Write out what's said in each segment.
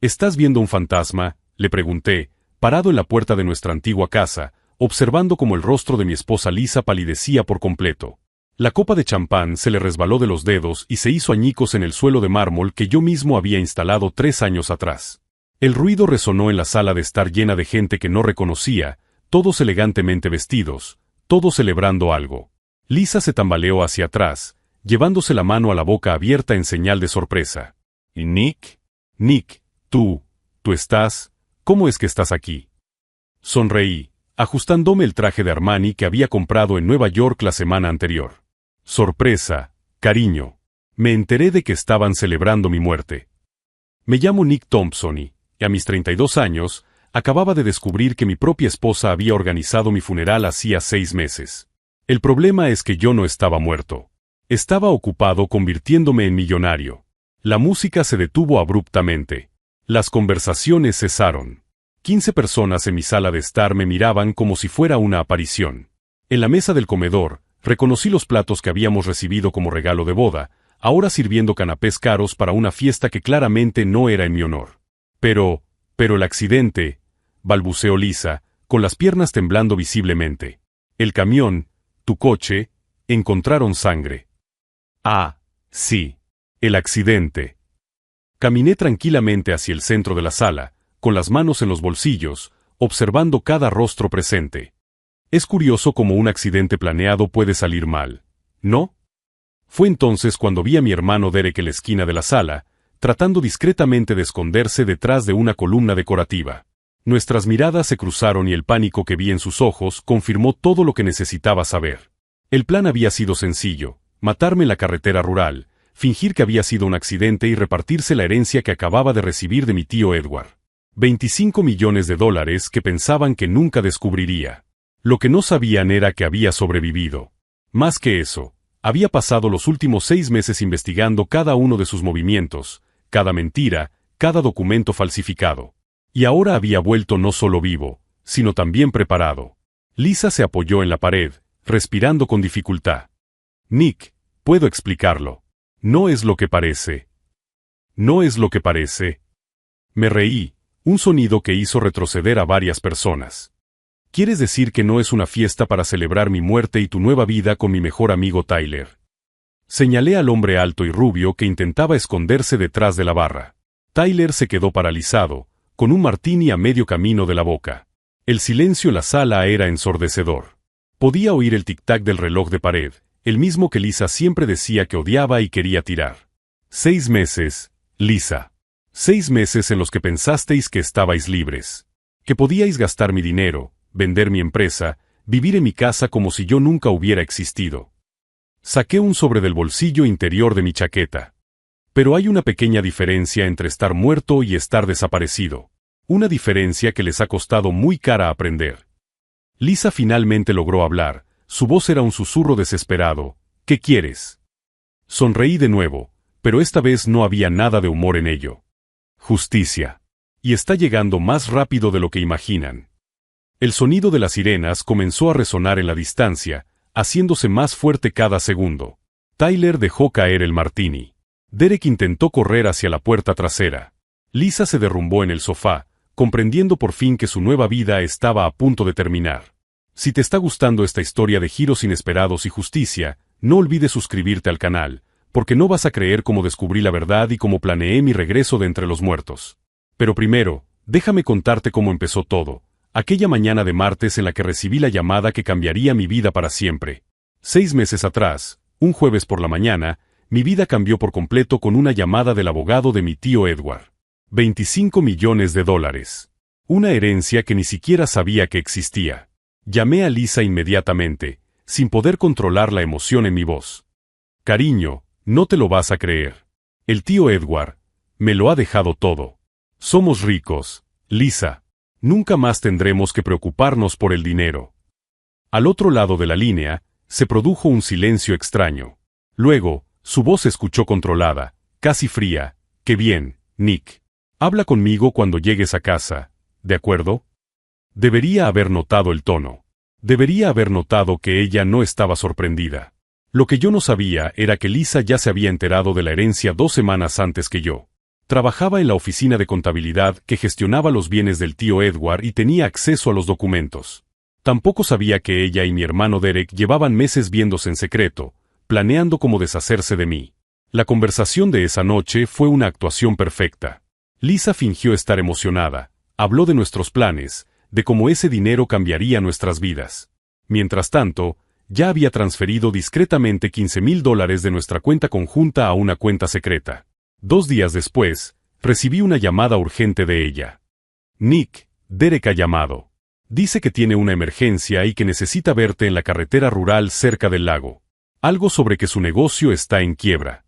¿Estás viendo un fantasma?, le pregunté, parado en la puerta de nuestra antigua casa, observando cómo el rostro de mi esposa Lisa palidecía por completo. La copa de champán se le resbaló de los dedos y se hizo añicos en el suelo de mármol que yo mismo había instalado 3 años atrás. El ruido resonó en la sala de estar llena de gente que no reconocía, todos elegantemente vestidos, todos celebrando algo. Lisa se tambaleó hacia atrás, llevándose la mano a la boca abierta en señal de sorpresa. ¿Y Nick? Nick, tú estás, ¿cómo es que estás aquí? Sonreí, ajustándome el traje de Armani que había comprado en Nueva York la semana anterior. Sorpresa, cariño. Me enteré de que estaban celebrando mi muerte. Me llamo Nick Thompson y, a mis 32 años, acababa de descubrir que mi propia esposa había organizado mi funeral hacía 6 meses. El problema es que yo no estaba muerto. Estaba ocupado convirtiéndome en millonario. La música se detuvo abruptamente. Las conversaciones cesaron. 15 personas en mi sala de estar me miraban como si fuera una aparición. En la mesa del comedor, reconocí los platos que habíamos recibido como regalo de boda, ahora sirviendo canapés caros para una fiesta que claramente no era en mi honor. Pero el accidente, balbuceó Lisa, con las piernas temblando visiblemente. El camión, tu coche, encontraron sangre. Ah, sí. El accidente. Caminé tranquilamente hacia el centro de la sala, con las manos en los bolsillos, observando cada rostro presente. Es curioso cómo un accidente planeado puede salir mal, ¿no? Fue entonces cuando vi a mi hermano Derek en la esquina de la sala, tratando discretamente de esconderse detrás de una columna decorativa. Nuestras miradas se cruzaron y el pánico que vi en sus ojos confirmó todo lo que necesitaba saber. El plan había sido sencillo: matarme en la carretera rural, fingir que había sido un accidente y repartirse la herencia que acababa de recibir de mi tío Edward. 25 millones de dólares que pensaban que nunca descubriría. Lo que no sabían era que había sobrevivido. Más que eso, había pasado los últimos 6 meses investigando cada uno de sus movimientos, cada mentira, cada documento falsificado. Y ahora había vuelto no solo vivo, sino también preparado. Lisa se apoyó en la pared, respirando con dificultad. Nick, puedo explicarlo. No es lo que parece. No es lo que parece. Me reí, un sonido que hizo retroceder a varias personas. ¿Quieres decir que no es una fiesta para celebrar mi muerte y tu nueva vida con mi mejor amigo Tyler? Señalé al hombre alto y rubio que intentaba esconderse detrás de la barra. Tyler se quedó paralizado, con un martini a medio camino de la boca. El silencio en la sala era ensordecedor. Podía oír el tic-tac del reloj de pared, el mismo que Lisa siempre decía que odiaba y quería tirar. 6 meses, Lisa. 6 meses en los que pensasteis que estabais libres. Que podíais gastar mi dinero, vender mi empresa, vivir en mi casa como si yo nunca hubiera existido. Saqué un sobre del bolsillo interior de mi chaqueta. Pero hay una pequeña diferencia entre estar muerto y estar desaparecido. Una diferencia que les ha costado muy cara aprender. Lisa finalmente logró hablar. Su voz era un susurro desesperado. ¿Qué quieres? Sonreí de nuevo, pero esta vez no había nada de humor en ello. Justicia. Y está llegando más rápido de lo que imaginan. El sonido de las sirenas comenzó a resonar en la distancia, haciéndose más fuerte cada segundo. Tyler dejó caer el martini. Derek intentó correr hacia la puerta trasera. Lisa se derrumbó en el sofá, comprendiendo por fin que su nueva vida estaba a punto de terminar. Si te está gustando esta historia de giros inesperados y justicia, no olvides suscribirte al canal, porque no vas a creer cómo descubrí la verdad y cómo planeé mi regreso de entre los muertos. Pero primero, déjame contarte cómo empezó todo, aquella mañana de martes en la que recibí la llamada que cambiaría mi vida para siempre. 6 meses atrás, un jueves por la mañana, mi vida cambió por completo con una llamada del abogado de mi tío Edward. 25 millones de dólares. Una herencia que ni siquiera sabía que existía. Llamé a Lisa inmediatamente, sin poder controlar la emoción en mi voz. Cariño, no te lo vas a creer. El tío Edward me lo ha dejado todo. Somos ricos, Lisa. Nunca más tendremos que preocuparnos por el dinero. Al otro lado de la línea, se produjo un silencio extraño. Luego, su voz se escuchó controlada, casi fría. «Qué bien, Nick. Habla conmigo cuando llegues a casa, ¿de acuerdo?» Debería haber notado el tono. Debería haber notado que ella no estaba sorprendida. Lo que yo no sabía era que Lisa ya se había enterado de la herencia 2 semanas antes que yo. Trabajaba en la oficina de contabilidad que gestionaba los bienes del tío Edward y tenía acceso a los documentos. Tampoco sabía que ella y mi hermano Derek llevaban meses viéndose en secreto, planeando cómo deshacerse de mí. La conversación de esa noche fue una actuación perfecta. Lisa fingió estar emocionada, habló de nuestros planes, de cómo ese dinero cambiaría nuestras vidas. Mientras tanto, ya había transferido discretamente $15,000 de nuestra cuenta conjunta a una cuenta secreta. 2 días después, recibí una llamada urgente de ella. Nick, Derek ha llamado. Dice que tiene una emergencia y que necesita verte en la carretera rural cerca del lago. Algo sobre que su negocio está en quiebra.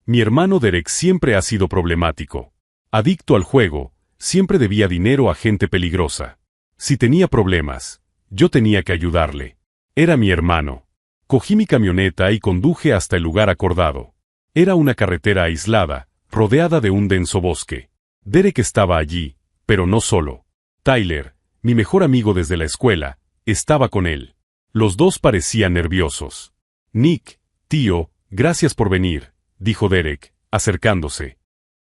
Mi hermano Derek siempre ha sido problemático. Adicto al juego, siempre debía dinero a gente peligrosa. Si tenía problemas, yo tenía que ayudarle. Era mi hermano. Cogí mi camioneta y conduje hasta el lugar acordado. Era una carretera aislada, rodeada de un denso bosque. Derek estaba allí, pero no solo. Tyler, mi mejor amigo desde la escuela, estaba con él. Los dos parecían nerviosos. Nick, tío, gracias por venir, dijo Derek, acercándose.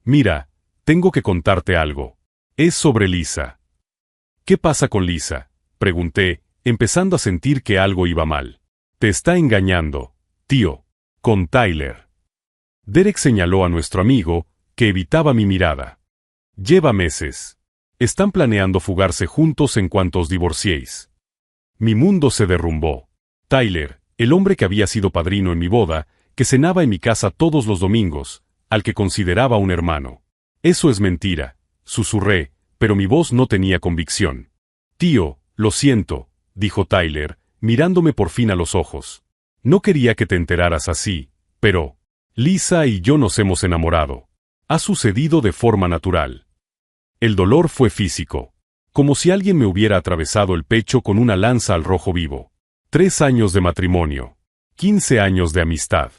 Mira, tengo que contarte algo. Es sobre Lisa. ¿Qué pasa con Lisa?, pregunté, empezando a sentir que algo iba mal. Te está engañando, tío, con Tyler. Derek señaló a nuestro amigo, que evitaba mi mirada. Lleva meses. Están planeando fugarse juntos en cuanto os divorciéis. Mi mundo se derrumbó. Tyler, el hombre que había sido padrino en mi boda, que cenaba en mi casa todos los domingos, al que consideraba un hermano. Eso es mentira, susurré, pero mi voz no tenía convicción. Tío, lo siento, dijo Tyler, mirándome por fin a los ojos. No quería que te enteraras así, pero Lisa y yo nos hemos enamorado. Ha sucedido de forma natural. El dolor fue físico, como si alguien me hubiera atravesado el pecho con una lanza al rojo vivo. 3 años de matrimonio, 15 años de amistad.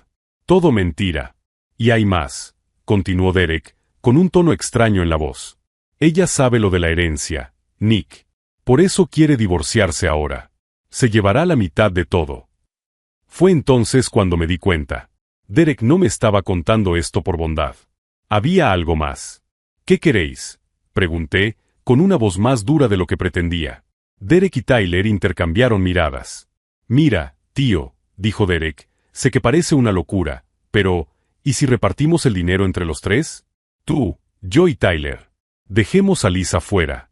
Todo mentira. Y hay más, continuó Derek, con un tono extraño en la voz. Ella sabe lo de la herencia, Nick. Por eso quiere divorciarse ahora. Se llevará la mitad de todo. Fue entonces cuando me di cuenta. Derek no me estaba contando esto por bondad. Había algo más. ¿Qué queréis?, pregunté, con una voz más dura de lo que pretendía. Derek y Tyler intercambiaron miradas. Mira, tío, dijo Derek, sé que parece una locura, pero, ¿y si repartimos el dinero entre los 3? Tú, yo y Tyler. Dejemos a Lisa fuera.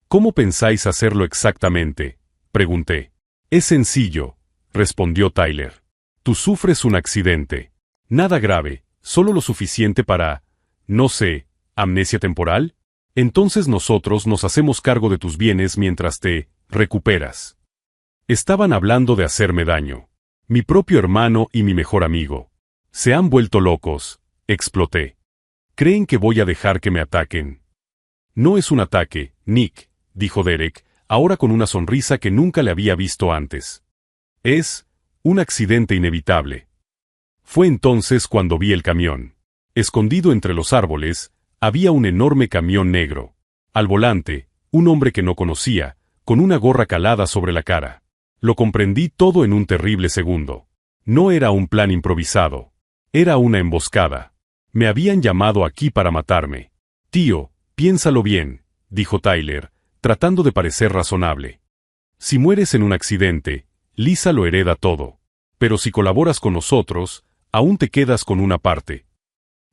¿Cómo pensáis hacerlo exactamente?, pregunté. Es sencillo, respondió Tyler. Tú sufres un accidente. Nada grave, solo lo suficiente para, no sé, amnesia temporal. Entonces nosotros nos hacemos cargo de tus bienes mientras te recuperas. Estaban hablando de hacerme daño. Mi propio hermano y mi mejor amigo. Se han vuelto locos, exploté. ¿Creen que voy a dejar que me ataquen? No es un ataque, Nick, dijo Derek, ahora con una sonrisa que nunca le había visto antes. Es un accidente inevitable. Fue entonces cuando vi el camión. Escondido entre los árboles, había un enorme camión negro. Al volante, un hombre que no conocía, con una gorra calada sobre la cara. Lo comprendí todo en un terrible segundo. No era un plan improvisado. Era una emboscada. Me habían llamado aquí para matarme. Tío, piénsalo bien, dijo Tyler, tratando de parecer razonable. Si mueres en un accidente, Lisa lo hereda todo. Pero si colaboras con nosotros, aún te quedas con una parte.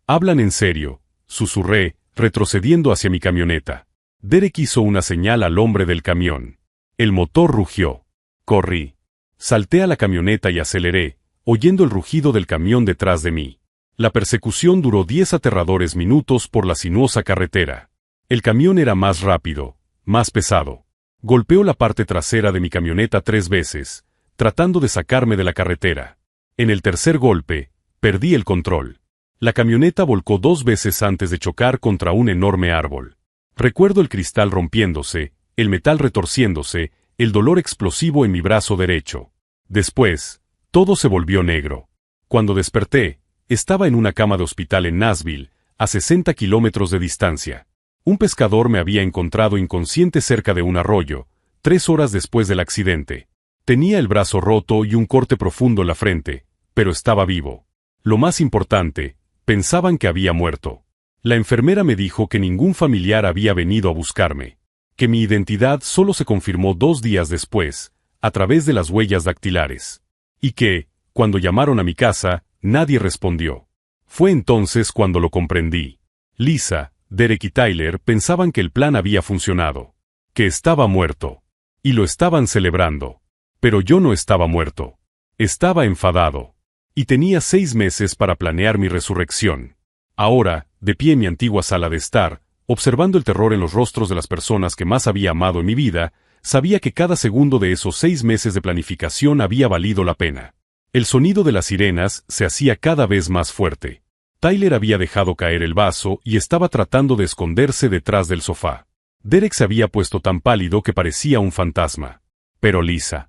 Hablan en serio, susurré, retrocediendo hacia mi camioneta. Derek hizo una señal al hombre del camión. El motor rugió. Corrí. Salté a la camioneta y aceleré, oyendo el rugido del camión detrás de mí. La persecución duró 10 aterradores minutos por la sinuosa carretera. El camión era más rápido, más pesado. Golpeó la parte trasera de mi camioneta 3 veces, tratando de sacarme de la carretera. En el tercer golpe, perdí el control. La camioneta volcó 2 veces antes de chocar contra un enorme árbol. Recuerdo el cristal rompiéndose, el metal retorciéndose, el dolor explosivo en mi brazo derecho. Después, todo se volvió negro. Cuando desperté, estaba en una cama de hospital en Nashville, a 60 kilómetros de distancia. Un pescador me había encontrado inconsciente cerca de un arroyo, 3 horas después del accidente. Tenía el brazo roto y un corte profundo en la frente, pero estaba vivo. Lo más importante, pensaban que había muerto. La enfermera me dijo que ningún familiar había venido a buscarme, que mi identidad solo se confirmó 2 días después, a través de las huellas dactilares, y que, cuando llamaron a mi casa, nadie respondió. Fue entonces cuando lo comprendí. Lisa, Derek y Tyler pensaban que el plan había funcionado, que estaba muerto, y lo estaban celebrando. Pero yo no estaba muerto. Estaba enfadado. Y tenía 6 meses para planear mi resurrección. Ahora, de pie en mi antigua sala de estar, observando el terror en los rostros de las personas que más había amado en mi vida, sabía que cada segundo de esos 6 meses de planificación había valido la pena. El sonido de las sirenas se hacía cada vez más fuerte. Tyler había dejado caer el vaso y estaba tratando de esconderse detrás del sofá. Derek se había puesto tan pálido que parecía un fantasma. Pero Lisa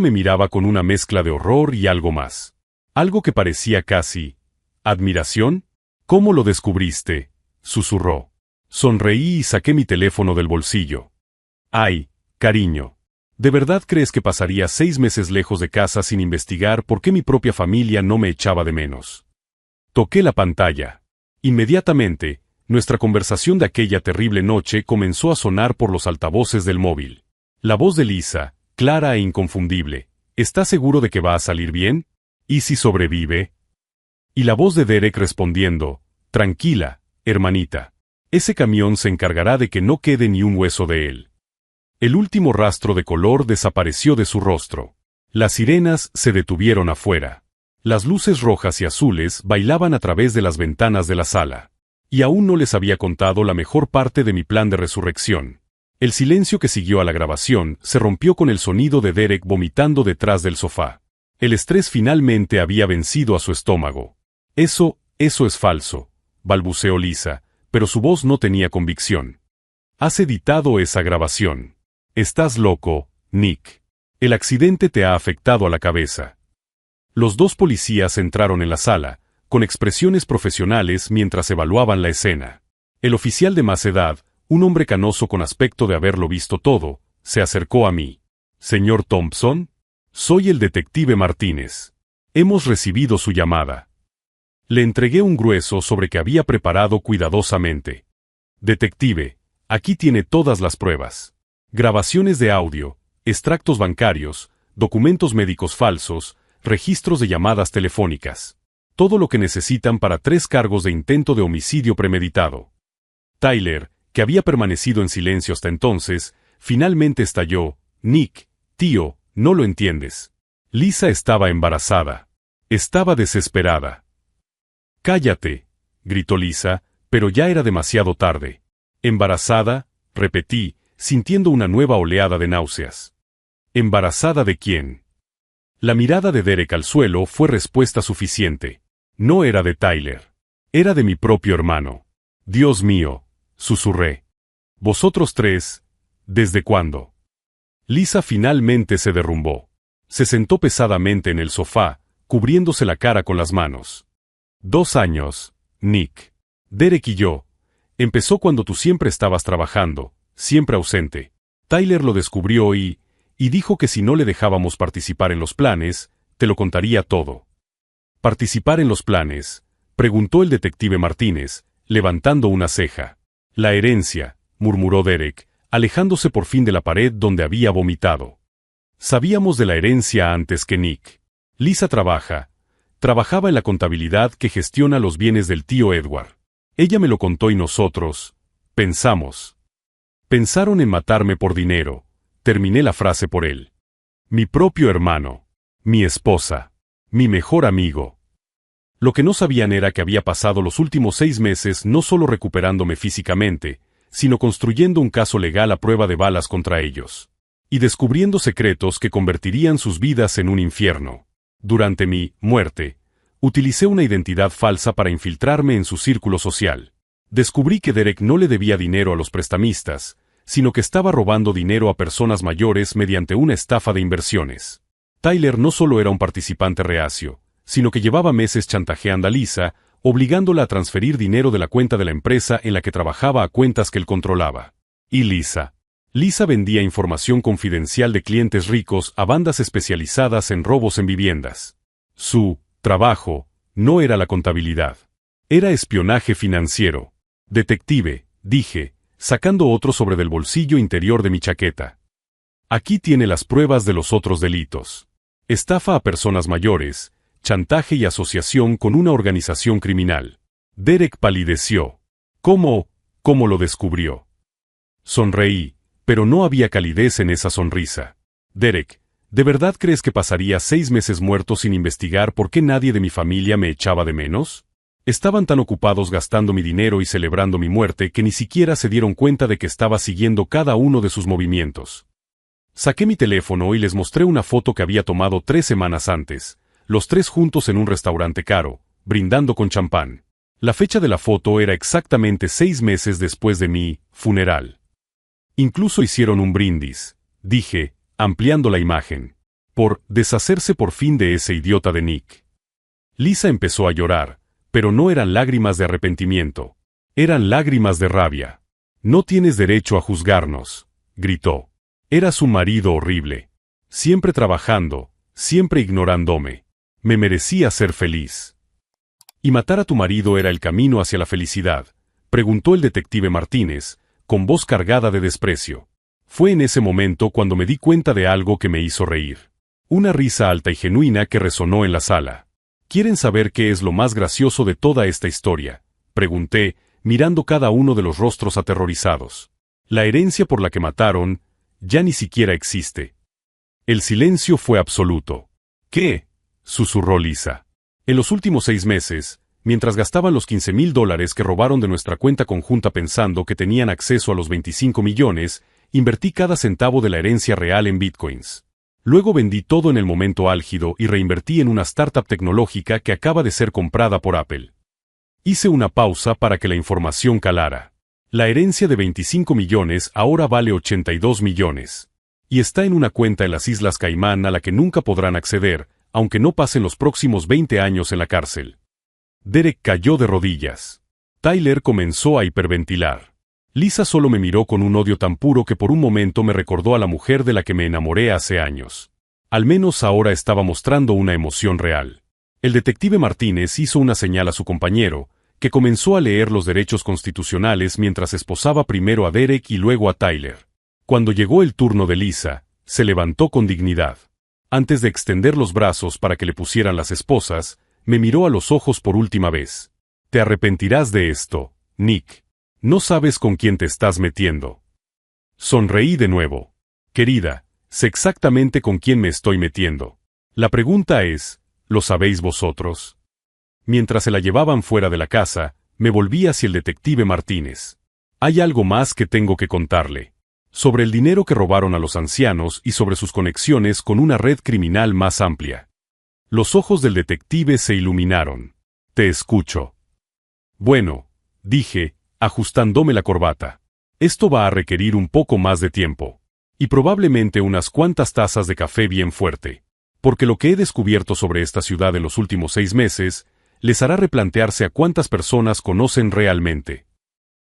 me miraba con una mezcla de horror y algo más. Algo que parecía casi ¿admiración? ¿Cómo lo descubriste?, susurró. Sonreí y saqué mi teléfono del bolsillo. Ay, cariño. ¿De verdad crees que pasaría 6 meses lejos de casa sin investigar por qué mi propia familia no me echaba de menos? Toqué la pantalla. Inmediatamente, nuestra conversación de aquella terrible noche comenzó a sonar por los altavoces del móvil. La voz de Lisa, clara e inconfundible. ¿Estás seguro de que va a salir bien? ¿Y si sobrevive? Y la voz de Derek respondiendo, tranquila, hermanita. Ese camión se encargará de que no quede ni un hueso de él. El último rastro de color desapareció de su rostro. Las sirenas se detuvieron afuera. Las luces rojas y azules bailaban a través de las ventanas de la sala. Y aún no les había contado la mejor parte de mi plan de resurrección. El silencio que siguió a la grabación se rompió con el sonido de Derek vomitando detrás del sofá. El estrés finalmente había vencido a su estómago. Eso es falso, balbuceó Lisa, pero su voz no tenía convicción. Has editado esa grabación. Estás loco, Nick. El accidente te ha afectado a la cabeza. Los 2 policías entraron en la sala, con expresiones profesionales mientras evaluaban la escena. El oficial de más edad, un hombre canoso con aspecto de haberlo visto todo, se acercó a mí. Señor Thompson, soy el detective Martínez. Hemos recibido su llamada. Le entregué un grueso sobre que había preparado cuidadosamente. Detective, aquí tiene todas las pruebas. Grabaciones de audio, extractos bancarios, documentos médicos falsos, registros de llamadas telefónicas. Todo lo que necesitan para 3 cargos de intento de homicidio premeditado. Tyler, que había permanecido en silencio hasta entonces, finalmente estalló. Nick, tío, no lo entiendes. Lisa estaba embarazada. Estaba desesperada. Cállate, gritó Lisa, pero ya era demasiado tarde. ¿Embarazada?, repetí, sintiendo una nueva oleada de náuseas. ¿Embarazada de quién? La mirada de Derek al suelo fue respuesta suficiente. No era de Tyler. Era de mi propio hermano. Dios mío, susurré. Vosotros 3, ¿desde cuándo? Lisa finalmente se derrumbó. Se sentó pesadamente en el sofá, cubriéndose la cara con las manos. 2 años, Nick. Derek y yo. Empezó cuando tú siempre estabas trabajando, siempre ausente. Tyler lo descubrió y dijo que si no le dejábamos participar en los planes, te lo contaría todo. ¿Participar en los planes?, preguntó el detective Martínez, levantando una ceja. La herencia, murmuró Derek, alejándose por fin de la pared donde había vomitado. Sabíamos de la herencia antes que Nick. Lisa trabajaba en la contabilidad que gestiona los bienes del tío Edward. Ella me lo contó y nosotros pensaron en matarme por dinero. Terminé la frase por él. Mi propio hermano, mi esposa, mi mejor amigo. Lo que no sabían era que había pasado los últimos 6 meses no solo recuperándome físicamente, sino construyendo un caso legal a prueba de balas contra ellos. Y descubriendo secretos que convertirían sus vidas en un infierno. Durante mi muerte, utilicé una identidad falsa para infiltrarme en su círculo social. Descubrí que Derek no le debía dinero a los prestamistas, sino que estaba robando dinero a personas mayores mediante una estafa de inversiones. Tyler no solo era un participante reacio, sino que llevaba meses chantajeando a Lisa, obligándola a transferir dinero de la cuenta de la empresa en la que trabajaba a cuentas que él controlaba. Y Lisa vendía información confidencial de clientes ricos a bandas especializadas en robos en viviendas. Su trabajo no era la contabilidad. Era espionaje financiero. Detective, dije, sacando otro sobre del bolsillo interior de mi chaqueta. Aquí tiene las pruebas de los otros delitos. Estafa a personas mayores, chantaje y asociación con una organización criminal. Derek palideció. ¿Cómo lo descubrió? Sonreí, pero no había calidez en esa sonrisa. Derek, ¿de verdad crees que pasaría 6 meses muerto sin investigar por qué nadie de mi familia me echaba de menos? Estaban tan ocupados gastando mi dinero y celebrando mi muerte que ni siquiera se dieron cuenta de que estaba siguiendo cada uno de sus movimientos. Saqué mi teléfono y les mostré una foto que había tomado 3 semanas antes, los 3 juntos en un restaurante caro, brindando con champán. La fecha de la foto era exactamente 6 meses después de mi funeral. Incluso hicieron un brindis, dije, ampliando la imagen, por deshacerse por fin de ese idiota de Nick. Lisa empezó a llorar, pero no eran lágrimas de arrepentimiento, eran lágrimas de rabia. No tienes derecho a juzgarnos, gritó. Eras un marido horrible. Siempre trabajando, siempre ignorándome. Me merecía ser feliz. ¿Y matar a tu marido era el camino hacia la felicidad?, preguntó el detective Martínez, con voz cargada de desprecio. Fue en ese momento cuando me di cuenta de algo que me hizo reír. Una risa alta y genuina que resonó en la sala. ¿Quieren saber qué es lo más gracioso de toda esta historia?, pregunté, mirando cada uno de los rostros aterrorizados. La herencia por la que mataron ya ni siquiera existe. El silencio fue absoluto. ¿Qué?, susurró Lisa. En los últimos 6 meses, mientras gastaban los $15,000 que robaron de nuestra cuenta conjunta pensando que tenían acceso a los 25 millones, invertí cada centavo de la herencia real en bitcoins. Luego vendí todo en el momento álgido y reinvertí en una startup tecnológica que acaba de ser comprada por Apple. Hice una pausa para que la información calara. La herencia de 25 millones ahora vale 82 millones. Y está en una cuenta en las Islas Caimán a la que nunca podrán acceder, aunque no pasen los próximos 20 años en la cárcel. Derek cayó de rodillas. Tyler comenzó a hiperventilar. Lisa solo me miró con un odio tan puro que por un momento me recordó a la mujer de la que me enamoré hace años. Al menos ahora estaba mostrando una emoción real. El detective Martínez hizo una señal a su compañero, que comenzó a leer los derechos constitucionales mientras esposaba primero a Derek y luego a Tyler. Cuando llegó el turno de Lisa, se levantó con dignidad. Antes de extender los brazos para que le pusieran las esposas, me miró a los ojos por última vez. Te arrepentirás de esto, Nick. No sabes con quién te estás metiendo. Sonreí de nuevo. Querida, sé exactamente con quién me estoy metiendo. La pregunta es, ¿lo sabéis vosotros? Mientras se la llevaban fuera de la casa, me volví hacia el detective Martínez. Hay algo más que tengo que contarle. Sobre el dinero que robaron a los ancianos y sobre sus conexiones con una red criminal más amplia. Los ojos del detective se iluminaron. Te escucho. Bueno, dije, ajustándome la corbata. Esto va a requerir un poco más de tiempo. Y probablemente unas cuantas tazas de café bien fuerte. Porque lo que he descubierto sobre esta ciudad en los últimos 6 meses, les hará replantearse a cuántas personas conocen realmente.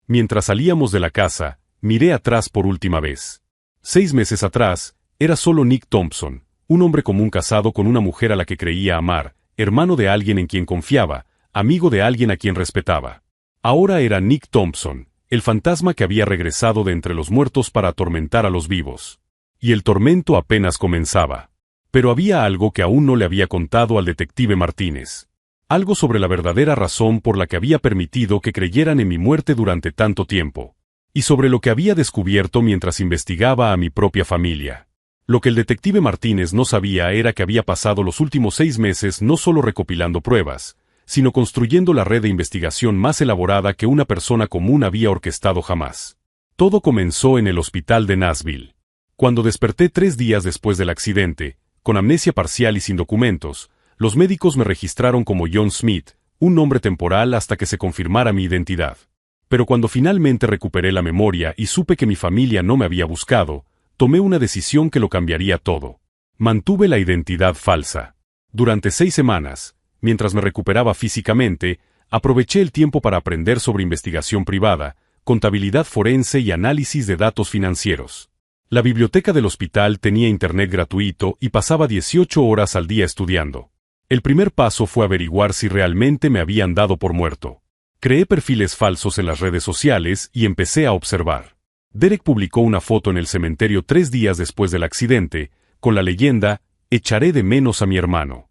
Mientras salíamos de la casa, miré atrás por última vez. 6 meses atrás, era solo Nick Thompson, un hombre común casado con una mujer a la que creía amar, hermano de alguien en quien confiaba, amigo de alguien a quien respetaba. Ahora era Nick Thompson, el fantasma que había regresado de entre los muertos para atormentar a los vivos. Y el tormento apenas comenzaba. Pero había algo que aún no le había contado al detective Martínez. Algo sobre la verdadera razón por la que había permitido que creyeran en mi muerte durante tanto tiempo. Y sobre lo que había descubierto mientras investigaba a mi propia familia. Lo que el detective Martínez no sabía era que había pasado los últimos 6 meses no solo recopilando pruebas, sino construyendo la red de investigación más elaborada que una persona común había orquestado jamás. Todo comenzó en el hospital de Nashville. Cuando desperté 3 días después del accidente, con amnesia parcial y sin documentos, los médicos me registraron como John Smith, un nombre temporal hasta que se confirmara mi identidad. Pero cuando finalmente recuperé la memoria y supe que mi familia no me había buscado, tomé una decisión que lo cambiaría todo. Mantuve la identidad falsa. Durante 6 semanas, mientras me recuperaba físicamente, aproveché el tiempo para aprender sobre investigación privada, contabilidad forense y análisis de datos financieros. La biblioteca del hospital tenía internet gratuito y pasaba 18 horas al día estudiando. El primer paso fue averiguar si realmente me habían dado por muerto. Creé perfiles falsos en las redes sociales y empecé a observar. Derek publicó una foto en el cementerio 3 días después del accidente, con la leyenda, «Echaré de menos a mi hermano».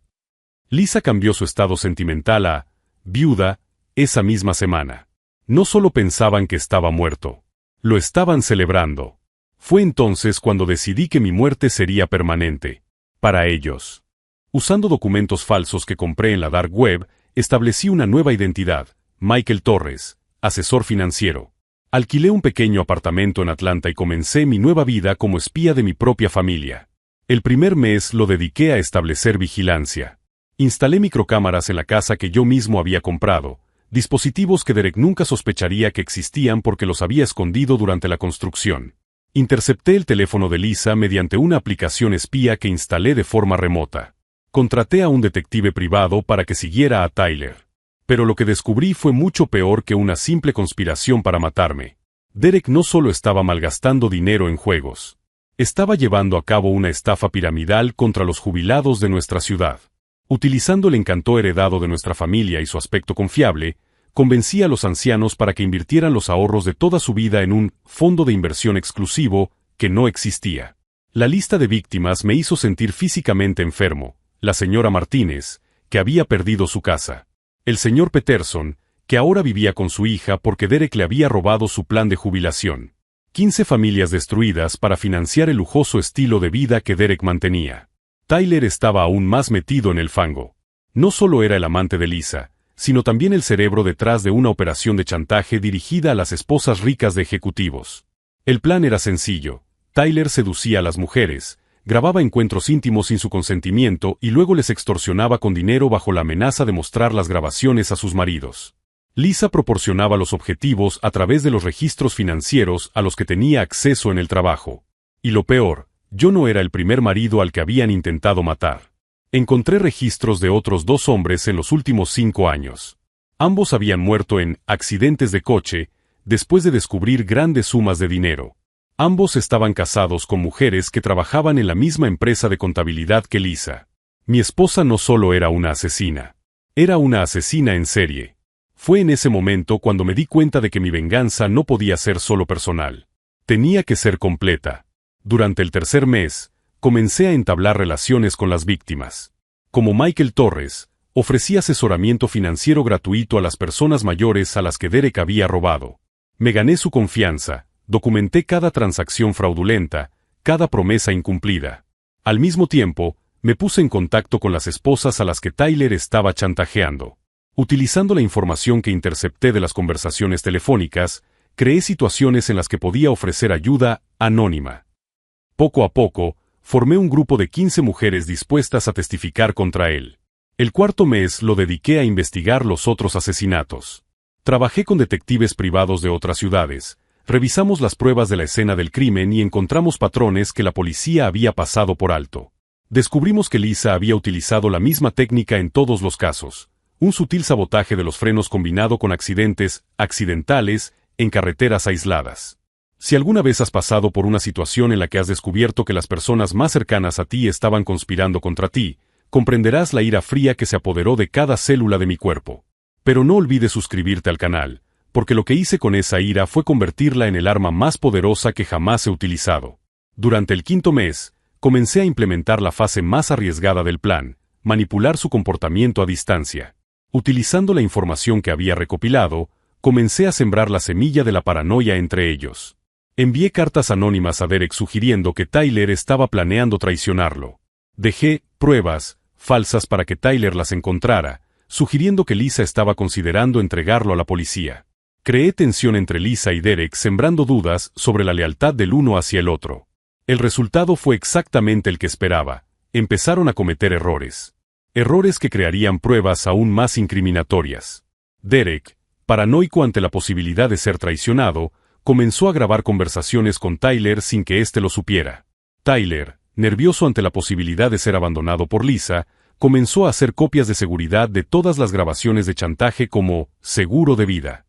Lisa cambió su estado sentimental a «viuda» esa misma semana. No solo pensaban que estaba muerto, lo estaban celebrando. Fue entonces cuando decidí que mi muerte sería permanente. Para ellos. Usando documentos falsos que compré en la dark web, establecí una nueva identidad, Michael Torres, asesor financiero. Alquilé un pequeño apartamento en Atlanta y comencé mi nueva vida como espía de mi propia familia. El primer mes lo dediqué a establecer vigilancia. Instalé microcámaras en la casa que yo mismo había comprado, dispositivos que Derek nunca sospecharía que existían porque los había escondido durante la construcción. Intercepté el teléfono de Lisa mediante una aplicación espía que instalé de forma remota. Contraté a un detective privado para que siguiera a Tyler. Pero lo que descubrí fue mucho peor que una simple conspiración para matarme. Derek no solo estaba malgastando dinero en juegos. Estaba llevando a cabo una estafa piramidal contra los jubilados de nuestra ciudad. Utilizando el encanto heredado de nuestra familia y su aspecto confiable, convencí a los ancianos para que invirtieran los ahorros de toda su vida en un fondo de inversión exclusivo que no existía. La lista de víctimas me hizo sentir físicamente enfermo. La señora Martínez, que había perdido su casa. El señor Peterson, que ahora vivía con su hija porque Derek le había robado su plan de jubilación. 15 familias destruidas para financiar el lujoso estilo de vida que Derek mantenía. Tyler estaba aún más metido en el fango. No solo era el amante de Lisa, sino también el cerebro detrás de una operación de chantaje dirigida a las esposas ricas de ejecutivos. El plan era sencillo. Tyler seducía a las mujeres, grababa encuentros íntimos sin su consentimiento y luego les extorsionaba con dinero bajo la amenaza de mostrar las grabaciones a sus maridos. Lisa proporcionaba los objetivos a través de los registros financieros a los que tenía acceso en el trabajo. Y lo peor, yo no era el primer marido al que habían intentado matar. Encontré registros de otros 2 hombres en los últimos 5 años. Ambos habían muerto en accidentes de coche, después de descubrir grandes sumas de dinero. Ambos estaban casados con mujeres que trabajaban en la misma empresa de contabilidad que Lisa. Mi esposa no solo era una asesina. Era una asesina en serie. Fue en ese momento cuando me di cuenta de que mi venganza no podía ser solo personal. Tenía que ser completa. Durante el tercer mes, comencé a entablar relaciones con las víctimas. Como Michael Torres, ofrecí asesoramiento financiero gratuito a las personas mayores a las que Derek había robado. Me gané su confianza, documenté cada transacción fraudulenta, cada promesa incumplida. Al mismo tiempo, me puse en contacto con las esposas a las que Tyler estaba chantajeando. Utilizando la información que intercepté de las conversaciones telefónicas, creé situaciones en las que podía ofrecer ayuda anónima. Poco a poco, formé un grupo de 15 mujeres dispuestas a testificar contra él. El cuarto mes lo dediqué a investigar los otros asesinatos. Trabajé con detectives privados de otras ciudades, revisamos las pruebas de la escena del crimen y encontramos patrones que la policía había pasado por alto. Descubrimos que Lisa había utilizado la misma técnica en todos los casos, un sutil sabotaje de los frenos combinado con accidentes accidentales en carreteras aisladas. Si alguna vez has pasado por una situación en la que has descubierto que las personas más cercanas a ti estaban conspirando contra ti, comprenderás la ira fría que se apoderó de cada célula de mi cuerpo. Pero no olvides suscribirte al canal, porque lo que hice con esa ira fue convertirla en el arma más poderosa que jamás he utilizado. Durante el quinto mes, comencé a implementar la fase más arriesgada del plan, manipular su comportamiento a distancia. Utilizando la información que había recopilado, comencé a sembrar la semilla de la paranoia entre ellos. Envié cartas anónimas a Derek sugiriendo que Tyler estaba planeando traicionarlo. Dejé pruebas falsas para que Tyler las encontrara, sugiriendo que Lisa estaba considerando entregarlo a la policía. Creé tensión entre Lisa y Derek sembrando dudas sobre la lealtad del uno hacia el otro. El resultado fue exactamente el que esperaba. Empezaron a cometer errores. Errores que crearían pruebas aún más incriminatorias. Derek, paranoico ante la posibilidad de ser traicionado, comenzó a grabar conversaciones con Tyler sin que éste lo supiera. Tyler, nervioso ante la posibilidad de ser abandonado por Lisa, comenzó a hacer copias de seguridad de todas las grabaciones de chantaje como seguro de vida.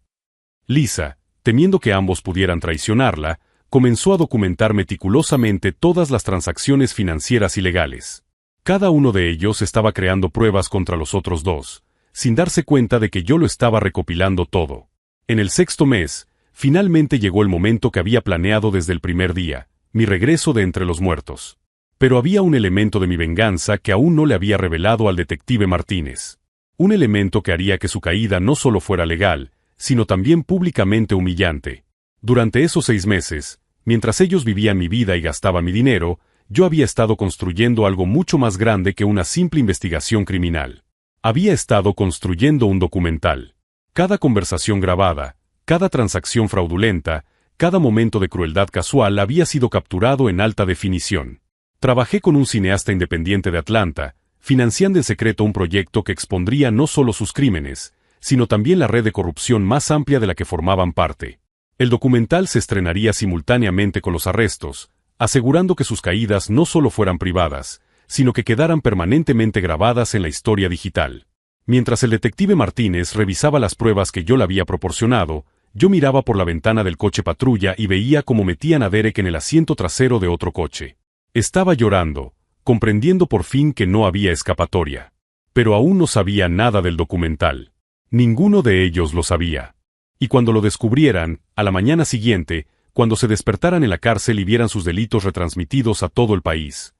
Lisa, temiendo que ambos pudieran traicionarla, comenzó a documentar meticulosamente todas las transacciones financieras ilegales. Cada uno de ellos estaba creando pruebas contra los otros dos, sin darse cuenta de que yo lo estaba recopilando todo. En el 6º mes, finalmente llegó el momento que había planeado desde el primer día, mi regreso de entre los muertos. Pero había un elemento de mi venganza que aún no le había revelado al detective Martínez. Un elemento que haría que su caída no solo fuera legal, sino también públicamente humillante. Durante esos 6 meses, mientras ellos vivían mi vida y gastaban mi dinero, yo había estado construyendo algo mucho más grande que una simple investigación criminal. Había estado construyendo un documental. Cada conversación grabada, cada transacción fraudulenta, cada momento de crueldad casual había sido capturado en alta definición. Trabajé con un cineasta independiente de Atlanta, financiando en secreto un proyecto que expondría no solo sus crímenes, sino también la red de corrupción más amplia de la que formaban parte. El documental se estrenaría simultáneamente con los arrestos, asegurando que sus caídas no solo fueran privadas, sino que quedaran permanentemente grabadas en la historia digital. Mientras el detective Martínez revisaba las pruebas que yo le había proporcionado, yo miraba por la ventana del coche patrulla y veía cómo metían a Derek en el asiento trasero de otro coche. Estaba llorando, comprendiendo por fin que no había escapatoria. Pero aún no sabía nada del documental. Ninguno de ellos lo sabía. Y cuando lo descubrieran, a la mañana siguiente, cuando se despertaran en la cárcel y vieran sus delitos retransmitidos a todo el país.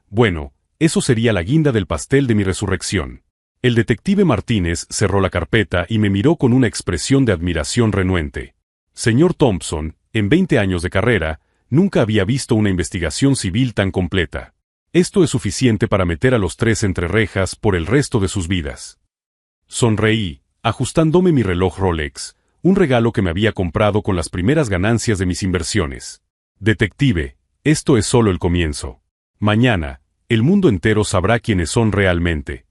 Bueno, eso sería la guinda del pastel de mi resurrección. El detective Martínez cerró la carpeta y me miró con una expresión de admiración renuente. Señor Thompson, en 20 años de carrera, nunca había visto una investigación civil tan completa. Esto es suficiente para meter a los 3 entre rejas por el resto de sus vidas. Sonreí, ajustándome mi reloj Rolex, un regalo que me había comprado con las primeras ganancias de mis inversiones. Detective, esto es solo el comienzo. Mañana, el mundo entero sabrá quiénes son realmente.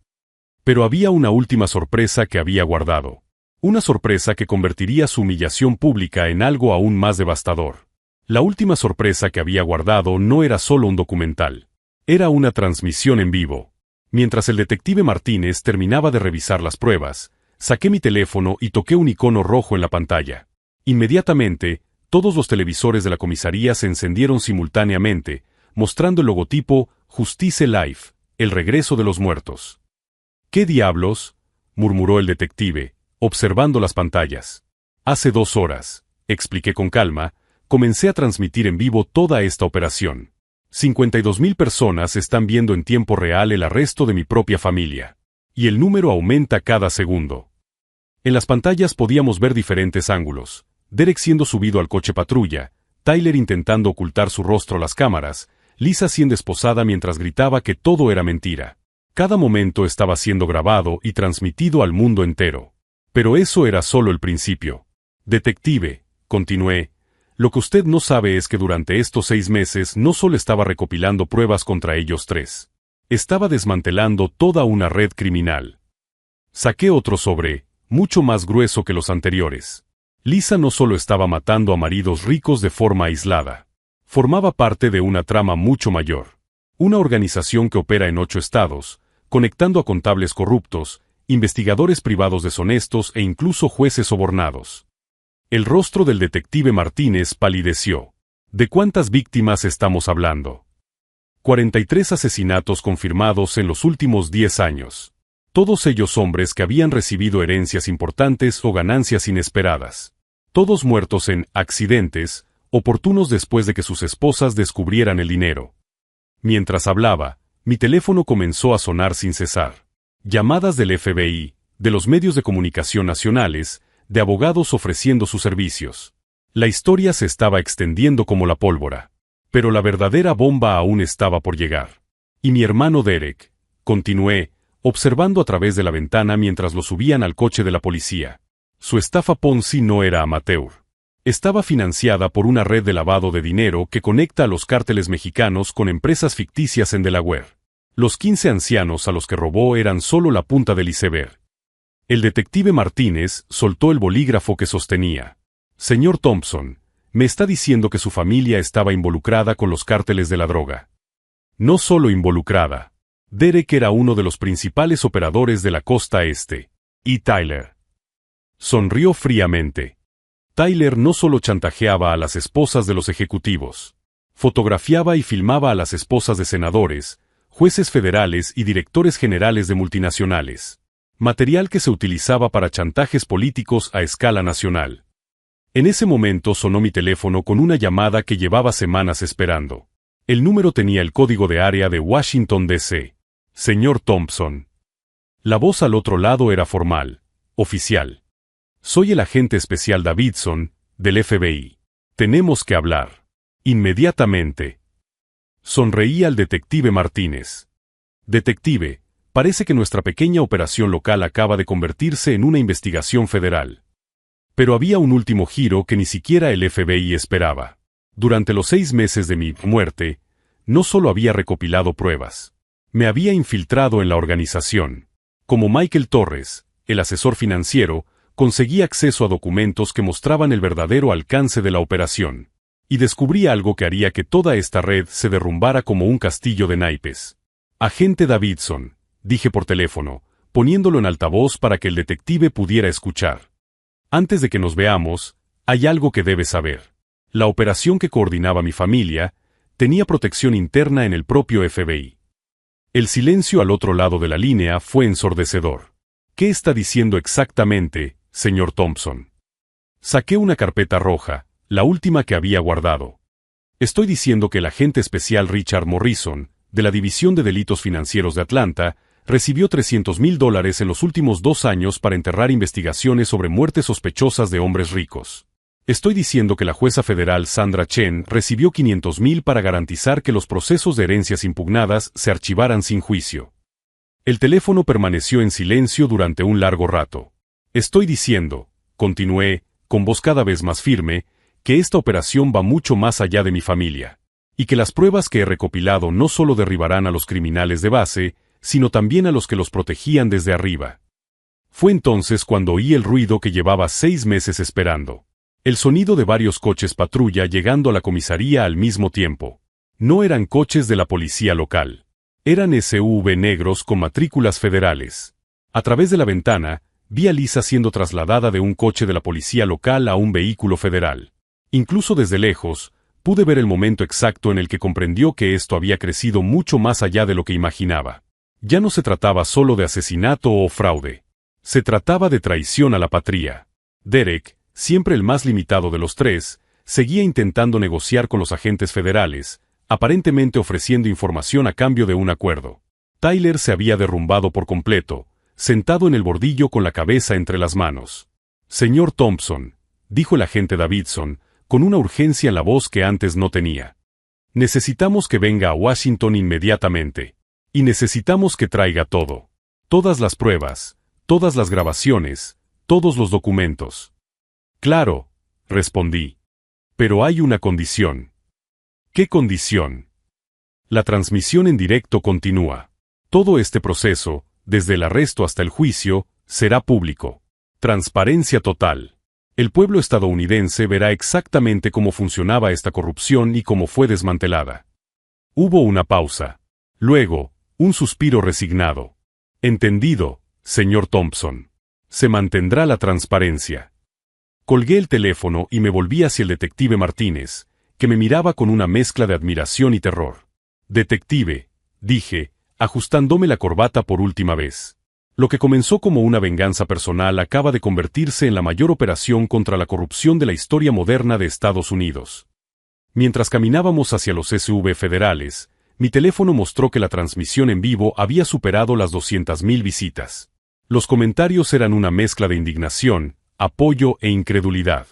Pero había una última sorpresa que había guardado. Una sorpresa que convertiría su humillación pública en algo aún más devastador. La última sorpresa que había guardado no era solo un documental. Era una transmisión en vivo. Mientras el detective Martínez terminaba de revisar las pruebas, saqué mi teléfono y toqué un icono rojo en la pantalla. Inmediatamente, todos los televisores de la comisaría se encendieron simultáneamente, mostrando el logotipo Justice Life, el regreso de los muertos. ¿Qué diablos?, murmuró el detective, observando las pantallas. Hace 2 horas, expliqué con calma, comencé a transmitir en vivo toda esta operación. 52.000 personas están viendo en tiempo real el arresto de mi propia familia. Y el número aumenta cada segundo. En las pantallas podíamos ver diferentes ángulos. Derek siendo subido al coche patrulla, Tyler intentando ocultar su rostro a las cámaras, Lisa siendo esposada mientras gritaba que todo era mentira. Cada momento estaba siendo grabado y transmitido al mundo entero. Pero eso era solo el principio. Detective, continué, lo que usted no sabe es que durante estos 6 meses no solo estaba recopilando pruebas contra ellos 3. Estaba desmantelando toda una red criminal. Saqué otro sobre, mucho más grueso que los anteriores. Lisa no solo estaba matando a maridos ricos de forma aislada. Formaba parte de una trama mucho mayor. Una organización que opera en 8 estados, conectando a contables corruptos, investigadores privados deshonestos e incluso jueces sobornados. El rostro del detective Martínez palideció. ¿De cuántas víctimas estamos hablando? 43 asesinatos confirmados en los últimos 10 años. Todos ellos hombres que habían recibido herencias importantes o ganancias inesperadas. Todos muertos en accidentes, oportunos después de que sus esposas descubrieran el dinero. Mientras hablaba, mi teléfono comenzó a sonar sin cesar. Llamadas del FBI, de los medios de comunicación nacionales, de abogados ofreciendo sus servicios. La historia se estaba extendiendo como la pólvora. Pero la verdadera bomba aún estaba por llegar. Y mi hermano Derek, continué, observando a través de la ventana mientras lo subían al coche de la policía. Su estafa Ponzi no era amateur. Estaba financiada por una red de lavado de dinero que conecta a los cárteles mexicanos con empresas ficticias en Delaware. Los 15 ancianos a los que robó eran solo la punta del iceberg. El detective Martínez soltó el bolígrafo que sostenía. Señor Thompson, me está diciendo que su familia estaba involucrada con los cárteles de la droga. No solo involucrada. Derek era uno de los principales operadores de la costa este. Y Tyler. Sonrió fríamente. Tyler no solo chantajeaba a las esposas de los ejecutivos. Fotografiaba y filmaba a las esposas de senadores, jueces federales y directores generales de multinacionales. material que se utilizaba para chantajes políticos a escala nacional. En ese momento sonó mi teléfono con una llamada que llevaba semanas esperando. El número tenía el código de área de Washington, D.C. Señor Thompson. La voz al otro lado era formal, oficial. Soy el agente especial Davidson, del FBI. Tenemos que hablar. Inmediatamente. Sonreí al detective Martínez. Detective, parece que nuestra pequeña operación local acaba de convertirse en una investigación federal. Pero había un último giro que ni siquiera el FBI esperaba. Durante los 6 meses de mi muerte, no solo había recopilado pruebas. Me había infiltrado en la organización. Como Michael Torres, el asesor financiero, conseguí acceso a documentos que mostraban el verdadero alcance de la operación. Y descubrí algo que haría que toda esta red se derrumbara como un castillo de naipes. Agente Davidson, dije por teléfono, poniéndolo en altavoz para que el detective pudiera escuchar. Antes de que nos veamos, hay algo que debes saber. La operación que coordinaba mi familia tenía protección interna en el propio FBI. El silencio al otro lado de la línea fue ensordecedor. ¿Qué está diciendo exactamente, señor Thompson? Saqué una carpeta roja, la última que había guardado. Estoy diciendo que el agente especial Richard Morrison, de la División de Delitos Financieros de Atlanta, recibió $300,000 en los últimos 2 años para enterrar investigaciones sobre muertes sospechosas de hombres ricos. Estoy diciendo que la jueza federal Sandra Chen recibió $500,000 para garantizar que los procesos de herencias impugnadas se archivaran sin juicio. El teléfono permaneció en silencio durante un largo rato. Estoy diciendo, continué, con voz cada vez más firme, que esta operación va mucho más allá de mi familia, y que las pruebas que he recopilado no solo derribarán a los criminales de base, sino también a los que los protegían desde arriba. Fue entonces cuando oí el ruido que llevaba 6 meses esperando. El sonido de varios coches patrulla llegando a la comisaría al mismo tiempo. No eran coches de la policía local. Eran SUV negros con matrículas federales. A través de la ventana, vi a Lisa siendo trasladada de un coche de la policía local a un vehículo federal. Incluso desde lejos, pude ver el momento exacto en el que comprendió que esto había crecido mucho más allá de lo que imaginaba. Ya no se trataba solo de asesinato o fraude. Se trataba de traición a la patria. Derek, siempre el más limitado de los 3, seguía intentando negociar con los agentes federales, aparentemente ofreciendo información a cambio de un acuerdo. Tyler se había derrumbado por completo, sentado en el bordillo con la cabeza entre las manos. Señor Thompson, dijo el agente Davidson, con una urgencia en la voz que antes no tenía. Necesitamos que venga a Washington inmediatamente. Y necesitamos que traiga todo. Todas las pruebas, todas las grabaciones, todos los documentos. Claro, respondí. Pero hay una condición. ¿Qué condición? La transmisión en directo continúa. Todo este proceso, desde el arresto hasta el juicio, será público. Transparencia total. El pueblo estadounidense verá exactamente cómo funcionaba esta corrupción y cómo fue desmantelada. Hubo una pausa. Luego, un suspiro resignado. Entendido, señor Thompson. Se mantendrá la transparencia. Colgué el teléfono y me volví hacia el detective Martínez, que me miraba con una mezcla de admiración y terror. Detective, dije, ajustándome la corbata por última vez. Lo que comenzó como una venganza personal acaba de convertirse en la mayor operación contra la corrupción de la historia moderna de Estados Unidos. Mientras caminábamos hacia los SUV federales, mi teléfono mostró que la transmisión en vivo había superado las 200,000 visitas. Los comentarios eran una mezcla de indignación, apoyo e incredulidad.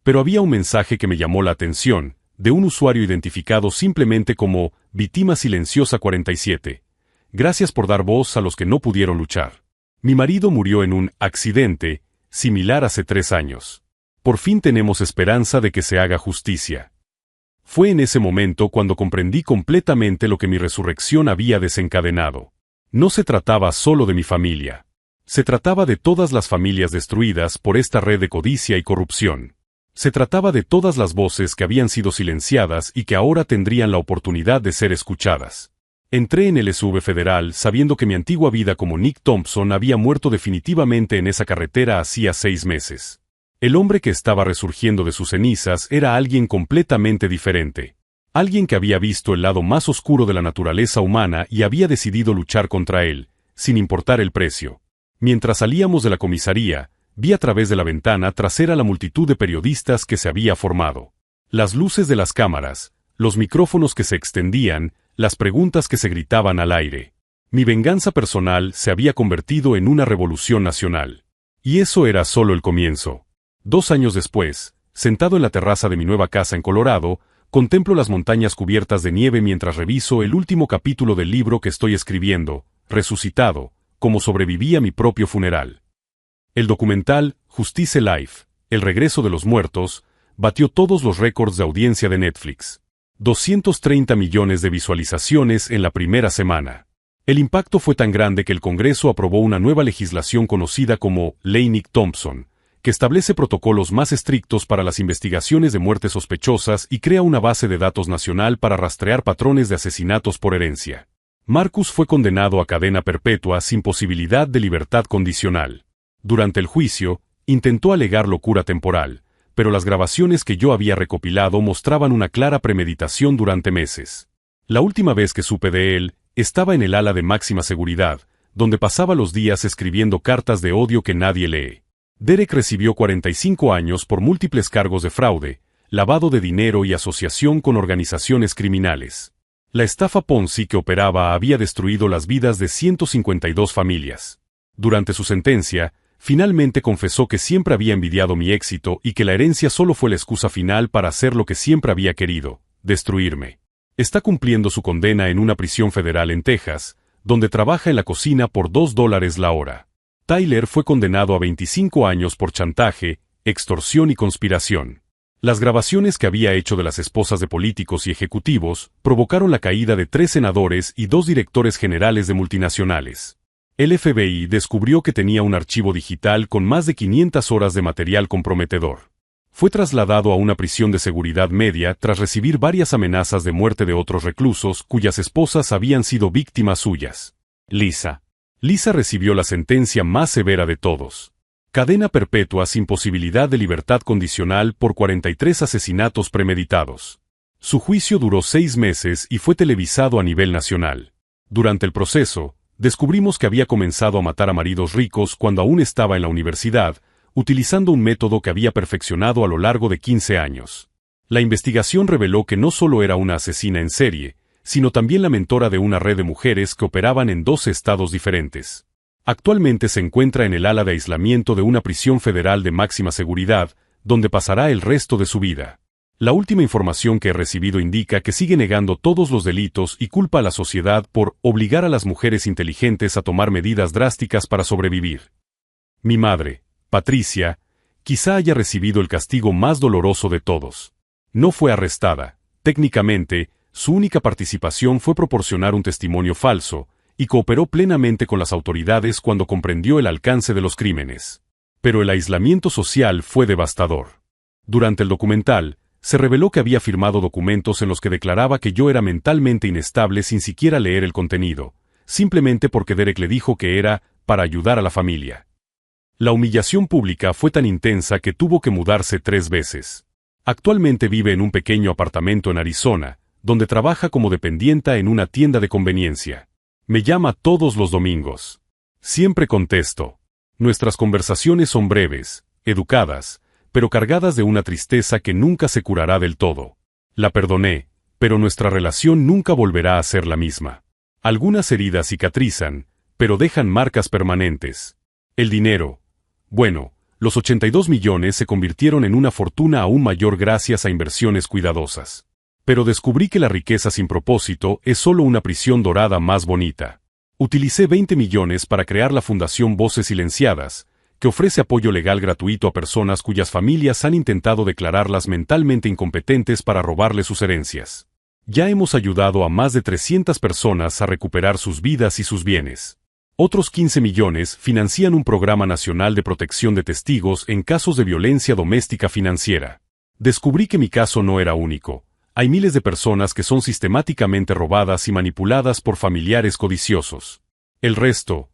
Pero había un mensaje que me llamó la atención, de un usuario identificado simplemente como Víctima Silenciosa 47. Gracias por dar voz a los que no pudieron luchar. Mi marido murió en un accidente similar hace 3 años. Por fin tenemos esperanza de que se haga justicia. Fue en ese momento cuando comprendí completamente lo que mi resurrección había desencadenado. No se trataba solo de mi familia. Se trataba de todas las familias destruidas por esta red de codicia y corrupción. Se trataba de todas las voces que habían sido silenciadas y que ahora tendrían la oportunidad de ser escuchadas. Entré en el SUV federal sabiendo que mi antigua vida como Nick Thompson había muerto definitivamente en esa carretera hacía 6 meses. El hombre que estaba resurgiendo de sus cenizas era alguien completamente diferente. Alguien que había visto el lado más oscuro de la naturaleza humana y había decidido luchar contra él, sin importar el precio. Mientras salíamos de la comisaría, vi a través de la ventana trasera la multitud de periodistas que se había formado. Las luces de las cámaras, los micrófonos que se extendían, las preguntas que se gritaban al aire. Mi venganza personal se había convertido en una revolución nacional. Y eso era solo el comienzo. 2 años después, sentado en la terraza de mi nueva casa en Colorado, contemplo las montañas cubiertas de nieve mientras reviso el último capítulo del libro que estoy escribiendo, Resucitado, cómo sobreviví a mi propio funeral. El documental, Justice Life, El regreso de los muertos, batió todos los récords de audiencia de Netflix. 230 millones de visualizaciones en la primera semana. El impacto fue tan grande que el Congreso aprobó una nueva legislación conocida como Ley Nick Thompson, que establece protocolos más estrictos para las investigaciones de muertes sospechosas y crea una base de datos nacional para rastrear patrones de asesinatos por herencia. Marcus fue condenado a cadena perpetua sin posibilidad de libertad condicional. Durante el juicio, intentó alegar locura temporal, pero las grabaciones que yo había recopilado mostraban una clara premeditación durante meses. La última vez que supe de él, estaba en el ala de máxima seguridad, donde pasaba los días escribiendo cartas de odio que nadie lee. Derek recibió 45 años por múltiples cargos de fraude, lavado de dinero y asociación con organizaciones criminales. La estafa Ponzi que operaba había destruido las vidas de 152 familias. Durante su sentencia, finalmente confesó que siempre había envidiado mi éxito y que la herencia solo fue la excusa final para hacer lo que siempre había querido, destruirme. Está cumpliendo su condena en una prisión federal en Texas, donde trabaja en la cocina por $2 la hora. Tyler fue condenado a 25 años por chantaje, extorsión y conspiración. Las grabaciones que había hecho de las esposas de políticos y ejecutivos provocaron la caída de 3 senadores y 2 directores generales de multinacionales. El FBI descubrió que tenía un archivo digital con más de 500 horas de material comprometedor. Fue trasladado a una prisión de seguridad media tras recibir varias amenazas de muerte de otros reclusos cuyas esposas habían sido víctimas suyas. Lisa recibió la sentencia más severa de todos. Cadena perpetua sin posibilidad de libertad condicional por 43 asesinatos premeditados. Su juicio duró 6 meses y fue televisado a nivel nacional. Durante el proceso, descubrimos que había comenzado a matar a maridos ricos cuando aún estaba en la universidad, utilizando un método que había perfeccionado a lo largo de 15 años. La investigación reveló que no solo era una asesina en serie, sino también la mentora de una red de mujeres que operaban en 12 estados diferentes. Actualmente se encuentra en el ala de aislamiento de una prisión federal de máxima seguridad, donde pasará el resto de su vida. La última información que he recibido indica que sigue negando todos los delitos y culpa a la sociedad por obligar a las mujeres inteligentes a tomar medidas drásticas para sobrevivir. Mi madre, Patricia, quizá haya recibido el castigo más doloroso de todos. No fue arrestada. Técnicamente, su única participación fue proporcionar un testimonio falso, y cooperó plenamente con las autoridades cuando comprendió el alcance de los crímenes. Pero el aislamiento social fue devastador. Durante el documental, se reveló que había firmado documentos en los que declaraba que yo era mentalmente inestable sin siquiera leer el contenido, simplemente porque Derek le dijo que era para ayudar a la familia. La humillación pública fue tan intensa que tuvo que mudarse 3 veces. Actualmente vive en un pequeño apartamento en Arizona, donde trabaja como dependienta en una tienda de conveniencia. Me llama todos los domingos. Siempre contesto. Nuestras conversaciones son breves, educadas, pero cargadas de una tristeza que nunca se curará del todo. La perdoné, pero nuestra relación nunca volverá a ser la misma. Algunas heridas cicatrizan, pero dejan marcas permanentes. El dinero. Bueno, los 82 millones se convirtieron en una fortuna aún mayor gracias a inversiones cuidadosas. Pero descubrí que la riqueza sin propósito es solo una prisión dorada más bonita. Utilicé 20 millones para crear la Fundación Voces Silenciadas, que ofrece apoyo legal gratuito a personas cuyas familias han intentado declararlas mentalmente incompetentes para robarle sus herencias. Ya hemos ayudado a más de 300 personas a recuperar sus vidas y sus bienes. Otros 15 millones financian un programa nacional de protección de testigos en casos de violencia doméstica financiera. Descubrí que mi caso no era único. Hay miles de personas que son sistemáticamente robadas y manipuladas por familiares codiciosos. El resto.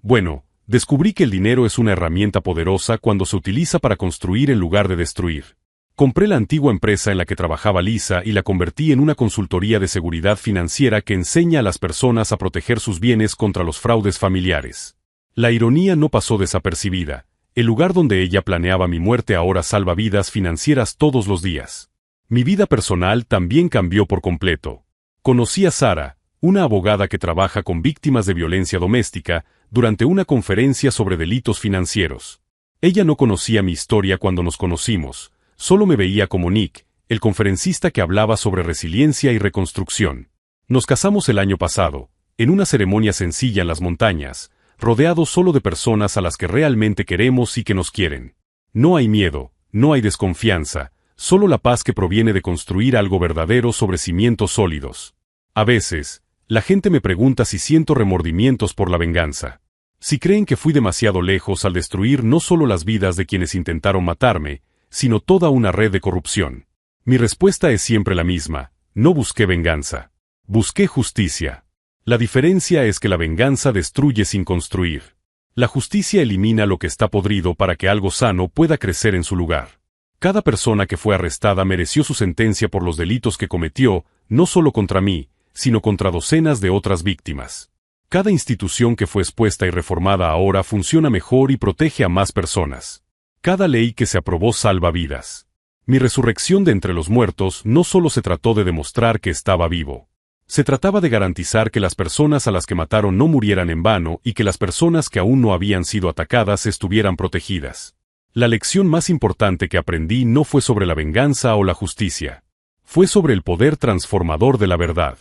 Bueno, descubrí que el dinero es una herramienta poderosa cuando se utiliza para construir en lugar de destruir. Compré la antigua empresa en la que trabajaba Lisa y la convertí en una consultoría de seguridad financiera que enseña a las personas a proteger sus bienes contra los fraudes familiares. La ironía no pasó desapercibida. El lugar donde ella planeaba mi muerte ahora salva vidas financieras todos los días. Mi vida personal también cambió por completo. Conocí a Sara, una abogada que trabaja con víctimas de violencia doméstica, durante una conferencia sobre delitos financieros. Ella no conocía mi historia cuando nos conocimos, solo me veía como Nick, el conferencista que hablaba sobre resiliencia y reconstrucción. Nos casamos el año pasado, en una ceremonia sencilla en las montañas, rodeados solo de personas a las que realmente queremos y que nos quieren. No hay miedo, no hay desconfianza, solo la paz que proviene de construir algo verdadero sobre cimientos sólidos. A veces, la gente me pregunta si siento remordimientos por la venganza. Si creen que fui demasiado lejos al destruir no solo las vidas de quienes intentaron matarme, sino toda una red de corrupción. Mi respuesta es siempre la misma: no busqué venganza. Busqué justicia. La diferencia es que la venganza destruye sin construir. La justicia elimina lo que está podrido para que algo sano pueda crecer en su lugar. Cada persona que fue arrestada mereció su sentencia por los delitos que cometió, no solo contra mí, sino contra docenas de otras víctimas. Cada institución que fue expuesta y reformada ahora funciona mejor y protege a más personas. Cada ley que se aprobó salva vidas. Mi resurrección de entre los muertos no solo se trató de demostrar que estaba vivo. Se trataba de garantizar que las personas a las que mataron no murieran en vano y que las personas que aún no habían sido atacadas estuvieran protegidas. La lección más importante que aprendí no fue sobre la venganza o la justicia. Fue sobre el poder transformador de la verdad.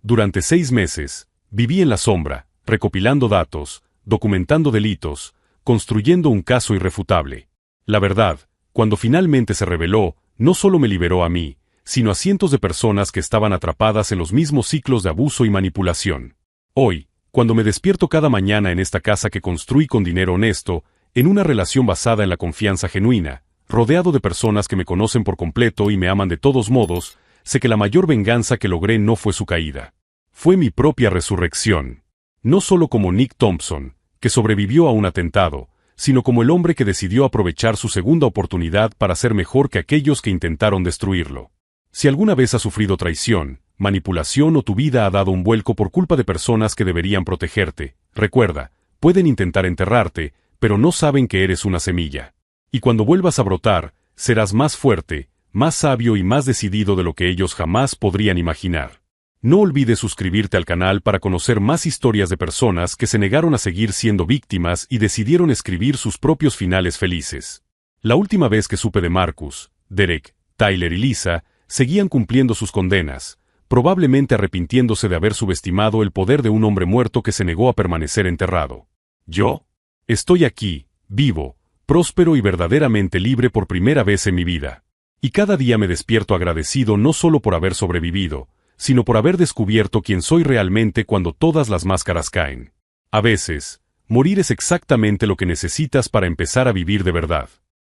Durante 6 meses, viví en la sombra, recopilando datos, documentando delitos, construyendo un caso irrefutable. La verdad, cuando finalmente se reveló, no solo me liberó a mí, sino a cientos de personas que estaban atrapadas en los mismos ciclos de abuso y manipulación. Hoy, cuando me despierto cada mañana en esta casa que construí con dinero honesto, en una relación basada en la confianza genuina, rodeado de personas que me conocen por completo y me aman de todos modos, sé que la mayor venganza que logré no fue su caída. Fue mi propia resurrección. No solo como Nick Thompson, que sobrevivió a un atentado, sino como el hombre que decidió aprovechar su segunda oportunidad para ser mejor que aquellos que intentaron destruirlo. Si alguna vez has sufrido traición, manipulación o tu vida ha dado un vuelco por culpa de personas que deberían protegerte, recuerda, pueden intentar enterrarte, pero no saben que eres una semilla. Y cuando vuelvas a brotar, serás más fuerte, más sabio y más decidido de lo que ellos jamás podrían imaginar. No olvides suscribirte al canal para conocer más historias de personas que se negaron a seguir siendo víctimas y decidieron escribir sus propios finales felices. La última vez que supe de Marcus, Derek, Tyler y Lisa, seguían cumpliendo sus condenas, probablemente arrepintiéndose de haber subestimado el poder de un hombre muerto que se negó a permanecer enterrado. Yo estoy aquí, vivo, próspero y verdaderamente libre por primera vez en mi vida. Y cada día me despierto agradecido no solo por haber sobrevivido, sino por haber descubierto quién soy realmente cuando todas las máscaras caen. A veces, morir es exactamente lo que necesitas para empezar a vivir de verdad.